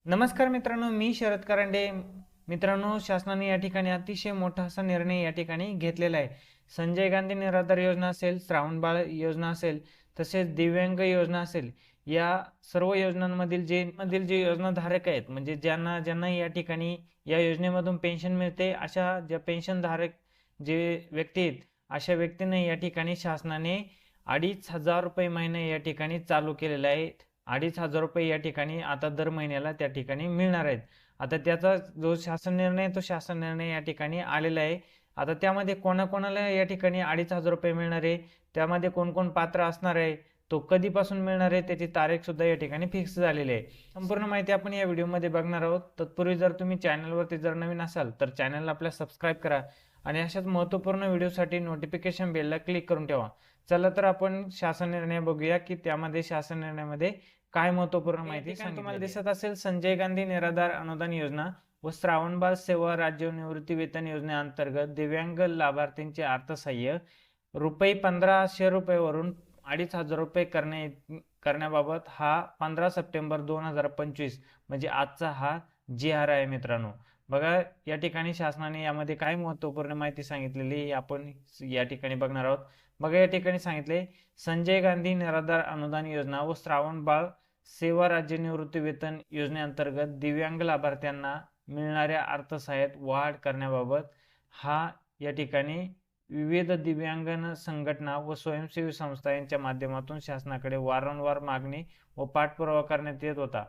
नमस्कार मित्रांनो, मी शरद कारंडे. मित्रांनो, शासनाने या ठिकाणी अतिशय मोठा असा निर्णय या ठिकाणी घेतलेला आहे. संजय गांधी निराधार योजना असेल, श्रावणबाळ योजना असेल, तसेच दिव्यांग योजना असेल, या सर्व योजनांमधील जे योजनाधारक आहेत, म्हणजे ज्यांना ज्यांना या ठिकाणी या योजनेमधून पेन्शन मिळते, अशा ज्या पेन्शनधारक जे व्यक्ती आहेत, अशा व्यक्तींना या ठिकाणी शासनाने 2,500 रुपये महिना या ठिकाणी चालू केलेला आहे. 2,500 रुपये या ठिकाणी आता दर महिन्याला त्या ठिकाणी मिळणार आहेत. आता त्याचा जो शासन निर्णय तो शासन निर्णय या ठिकाणी आलेला आहे. आता त्यामध्ये कोणाकोणाला या ठिकाणी 2,500 रुपये मिळणार आहे, त्यामध्ये कोण कोण पात्र असणार आहे, तो कधीपासून मिळणार आहे, त्याची तारीख सुद्धा या ठिकाणी फिक्स झालेली आहे. संपूर्ण माहिती आपण या व्हिडिओमध्ये बघणार आहोत. तत्पूर्वी जर तुम्ही चॅनलवरती जर नवीन असाल तर चॅनलला आपल्या सबस्क्राईब करा आणि अशाच महत्त्वपूर्ण व्हिडिओसाठी नोटिफिकेशन बेलला क्लिक करून ठेवा. चला तर आपण शासन निर्णय बघूया की त्यामध्ये शासन निर्णयामध्ये काय महत्वपूर्ण माहिती तुम्हाला दिसत असेल. संजय गांधी निराधार अनुदान योजना व श्रावणबाळ सेवा राज्य निवृत्ती वेतन योजनेअंतर्गत दिव्यांग लाभार्थींचे अर्थसहाय्य रुपये 1,500 रुपयेवरून 2,500 रुपये करण्याबाबत हा 15 सप्टेंबर 2025 म्हणजे आजचा हा GR आहे. मित्रांनो बघा, या ठिकाणी शासनाने यामध्ये काय महत्वपूर्ण माहिती सांगितलेली आपण या ठिकाणी बघणार आहोत. बघा, या ठिकाणी सांगितले संजय गांधी निराधार अनुदान योजना व श्रावणबाळ सेवा राज्य निवृत्ती वेतन योजनेअंतर्गत दिव्यांग लाभार्थ्यांना मिळणाऱ्या अर्थसहाय्यात वाढ करण्याबाबत हा या ठिकाणी विविध दिव्यांग संघटना व स्वयंसेवी संस्था यांच्या माध्यमातून शासनाकडे वारंवार मागणी व पाठपुरावा करण्यात येत होता.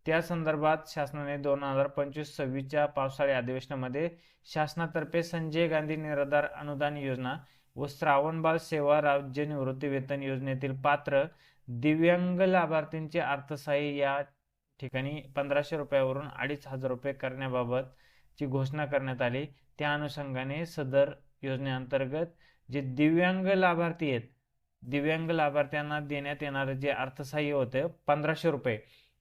त्या संदर्भात शासनाने 2025-26च्या पावसाळी अधिवेशनामध्ये शासनातर्फे संजय गांधी निराधार अनुदान योजना व श्रावणबाळ सेवा राज्य निवृत्ती वेतन योजनेतील पात्र दिव्यांग लाभार्थींचे अर्थसहाय्य या ठिकाणी 1,500 रुपयावरून 2,500 रुपये करण्याबाबतची घोषणा करण्यात आली. त्या अनुषंगाने सदर योजनेअंतर्गत जे दिव्यांग लाभार्थी आहेत, दिव्यांग लाभार्थ्यांना देण्यात येणारे जे अर्थसहाय्य होते 1,500 रुपये,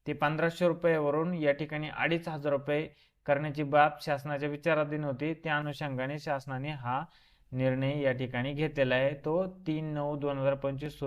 ते 1,500 रुपयावरून या ठिकाणी 2,500 रुपये करण्याची बाब शासनाच्या विचाराधीन होती. त्या अनुषंगाने शासनाने हा निर्णय या ठिकाणी घेतलेला आहे. तो 3/9/2025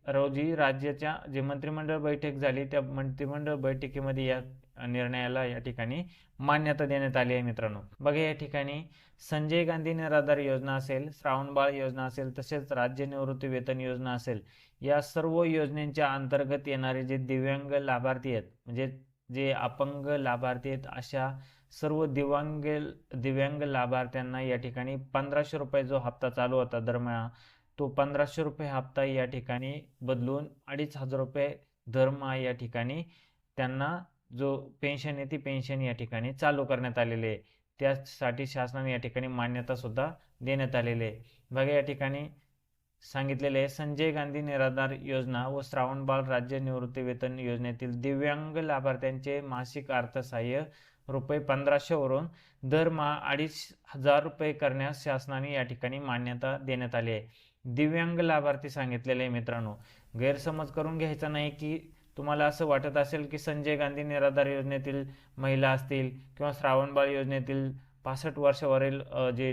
रोजी राज्याच्या जे मंत्रिमंडळ बैठक झाली, त्या मंत्रिमंडळ बैठकीमध्ये या निर्णयाला या ठिकाणी मान्यता देण्यात आली आहे. मित्रांनो बघा, या ठिकाणी संजय गांधी निराधार योजना असेल, श्रावणबाळ योजना असेल, तसेच राज्य निवृत्ती वेतन योजना असेल, या सर्व योजनेच्या अंतर्गत येणारे जे दिव्यांग लाभार्थी आहेत, म्हणजे जे अपंग लाभार्थी आहेत, अशा सर्व दिव्यांग लाभार्थ्यांना या ठिकाणी 1,500 रुपये जो हप्ता चालू होता दरमहा, तो 1,500 रुपये हप्ता या ठिकाणी बदलून 2,500 रुपये दरमहा या ठिकाणी त्यांना जो पेन्शन आहे ती पेन्शन या ठिकाणी चालू करण्यात आलेली आहे. त्यासाठी शासनाने या ठिकाणी मान्यता सुद्धा देण्यात आलेली आहे. बघा, या ठिकाणी सांगितलेले आहे संजय गांधी निराधार योजना व श्रावणबाळ राज्य निवृत्ती वेतन योजनेतील दिव्यांग लाभार्थ्यांचे मासिक अर्थसहाय्य रुपये 1,500 वरून दरमहा 2,500 रुपये करण्यास शासनाने या ठिकाणी मान्यता देण्यात आली आहे. दिव्यांग लाभार्थी सांगितलेले आहे. मित्रांनो, गैरसमज करून घ्यायचा नाही की तुम्हाला असं वाटत असेल की संजय गांधी निराधार योजनेतील महिला असतील किंवा श्रावणबाळ योजनेतील 65 वर्षावरील जे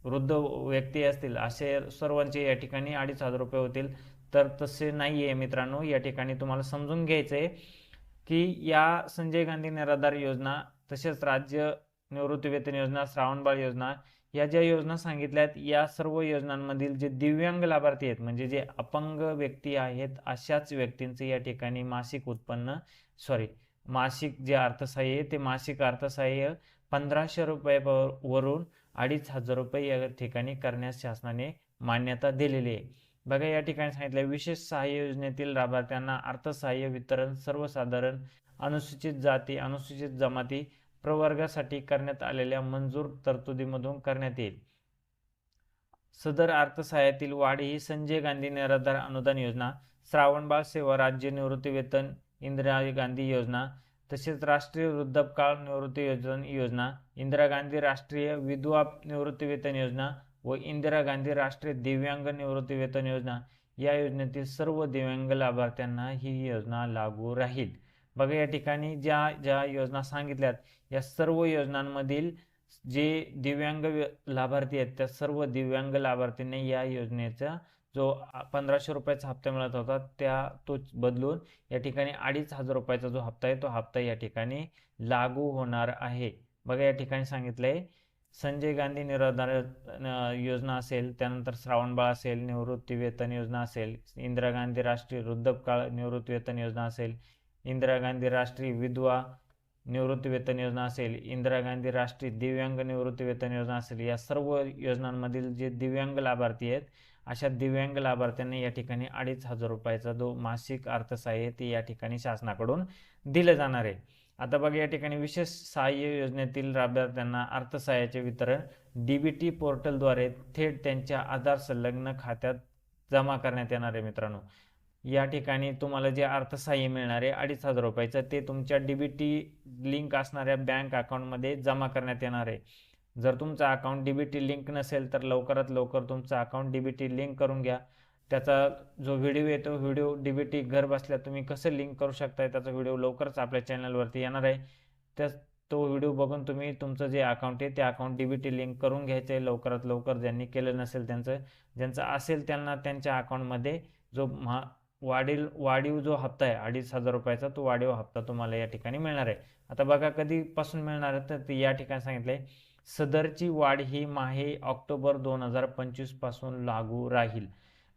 वृद्ध व्यक्ती असतील, असे सर्वांचे या ठिकाणी 2,500 रुपये होतील. तर तसे नाही आहे. मित्रांनो, या ठिकाणी तुम्हाला समजून घ्यायचं आहे की या संजय गांधी निराधार योजना, तसेच राज्य निवृत्ती वेतन योजना, श्रावणबाळ योजना, या ज्या योजना सांगितल्यात, या सर्व योजनांमधील जे दिव्यांग लाभार्थी आहेत, म्हणजे जे अपंग व्यक्ती आहेत, अशाच व्यक्तींचे या ठिकाणी मासिक जे अर्थसहाय्य आहे ते मासिक अर्थसहाय्य 1,500 रुपयावरून 2,500 रुपये या ठिकाणी करण्यास शासनाने मान्यता दिलेली आहे. बघा, या ठिकाणी सांगितलं विशेष सहाय्य योजनेतील लाभार्थ्यांना अर्थसहाय्य वितरण सर्वसाधारण अनुसूचित जाती, अनुसूचित जमाती प्रवर्गासाठी करण्यात आलेल्या मंजूर तरतुदीमधून करण्यात येईल. सदर अर्थसहाय्यातील वाढ ही संजय गांधी निराधार अनुदान योजना, श्रावणबाळ सेवा राज्य निवृत्ती वेतन, इंदिरा गांधी योजना, तसेच राष्ट्रीय वृद्धापकाळ निवृत्ती योजना, इंदिरा गांधी राष्ट्रीय विधवा निवृत्ती वेतन योजना व इंदिरा गांधी राष्ट्रीय दिव्यांग निवृत्ती वेतन योजना, या योजनेतील सर्व दिव्यांग लाभार्थ्यांना ही योजना लागू राहील. बघा, या ठिकाणी ज्या ज्या योजना सांगितल्यात, या सर्व योजनांमधील जे दिव्यांग लाभार्थी आहेत, त्या सर्व दिव्यांग लाभार्थींनी या योजनेचा जो 1500 रुपयाचा हप्ता मिळत होता तो बदलून या ठिकाणी 2500 रुपयाचा जो हप्ता आहे तो हप्ता या ठिकाणी लागू होणार आहे. बघा या ठिकाणी सांगितलंय संजय गांधी निराधार योजना असेल, त्यानंतर श्रावणबाळ असेल, निवृत्ती वेतन योजना असेल, इंदिरा गांधी राष्ट्रीय वृद्धकाळ निवृत्ती वेतन योजना असेल, इंदिरा गांधी राष्ट्रीय विधवा निवृत्ती वेतन योजना असेल, इंदिरा गांधी राष्ट्रीय दिव्यांग निवृत्ती वेतन योजना असेल, या सर्व योजनांमधील जे दिव्यांग लाभार्थी आहेत अशा दिव्यांग लाभार्थ्यांना या ठिकाणी 2500 रुपयाचा जो मासिक अर्थसहाय्य ते या ठिकाणी शासनाकडून दिलं जाणार आहे. आता बघा या ठिकाणी विशेष सहाय्य योजनेतील लाभार्थ्यांना अर्थसहाय्याचे वितरण डीबीटी पोर्टलद्वारे थेट त्यांच्या आधार संलग्न खात्यात जमा करण्यात येणार आहे. मित्रांनो, या ठिकाणी तुम्हाला जे अर्थसहाय्य मिळणार आहे 2500 रुपयाचं ते तुमच्या डीबीटी लिंक असणाऱ्या बँक अकाउंटमध्ये जमा करण्यात येणार आहे. जर तुमचं अकाउंट डीबीटी लिंक नसेल तर लवकरात लवकर तुमचं अकाउंट डीबीटी लिंक करून घ्या. त्याचा जो व्हिडिओ येतो व्हिडिओ डीबीटी घर बसल्या तुम्ही कसं लिंक करू शकताय त्याचा व्हिडिओ लवकरच आपल्या चॅनलवरती येणार आहे. तो व्हिडिओ बघून तुम्ही तुमचं जे अकाउंट आहे ते अकाउंट डीबीटी लिंक करून घ्यायचं आहे लवकरात लवकर. ज्यांनी केलं नसेल ज्यांचं असेल त्यांना त्यांच्या अकाउंटमध्ये जो वाढीव जो हप्ता आहे 2500 रुपयाचा तो वाढीव हप्ता तुम्हाला या ठिकाणी मिळणार आहे. आता बघा कधीपासून मिळणार आहे तर या ठिकाणी सांगितलंय सदरची वाढ ही माहे ऑक्टोबर 2025 पासून लागू राहील.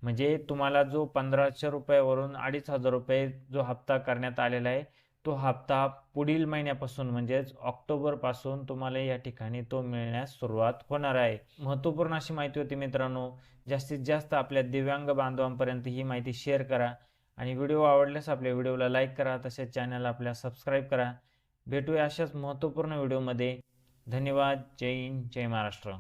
म्हणजे तुम्हाला जो 1500 रुपयावरून 2500 रुपये जो हप्ता करण्यात आलेला आहे तो हप्ता पुढील महिन्यापासून म्हणजेच ऑक्टोबरपासून तुम्हाला या ठिकाणी तो मिळण्यास सुरुवात होणार आहे. महत्त्वपूर्ण अशी माहिती होती मित्रांनो. जास्तीत जास्त आपल्या दिव्यांग बांधवांपर्यंत ही माहिती शेअर करा आणि व्हिडिओ आवडल्यास आपल्या व्हिडिओला लाईक करा. तसेच चॅनल आपल्या सबस्क्राईब करा. भेटूया अशाच महत्त्वपूर्ण व्हिडिओमध्ये. धन्यवाद. जय हिंद, जय महाराष्ट्र.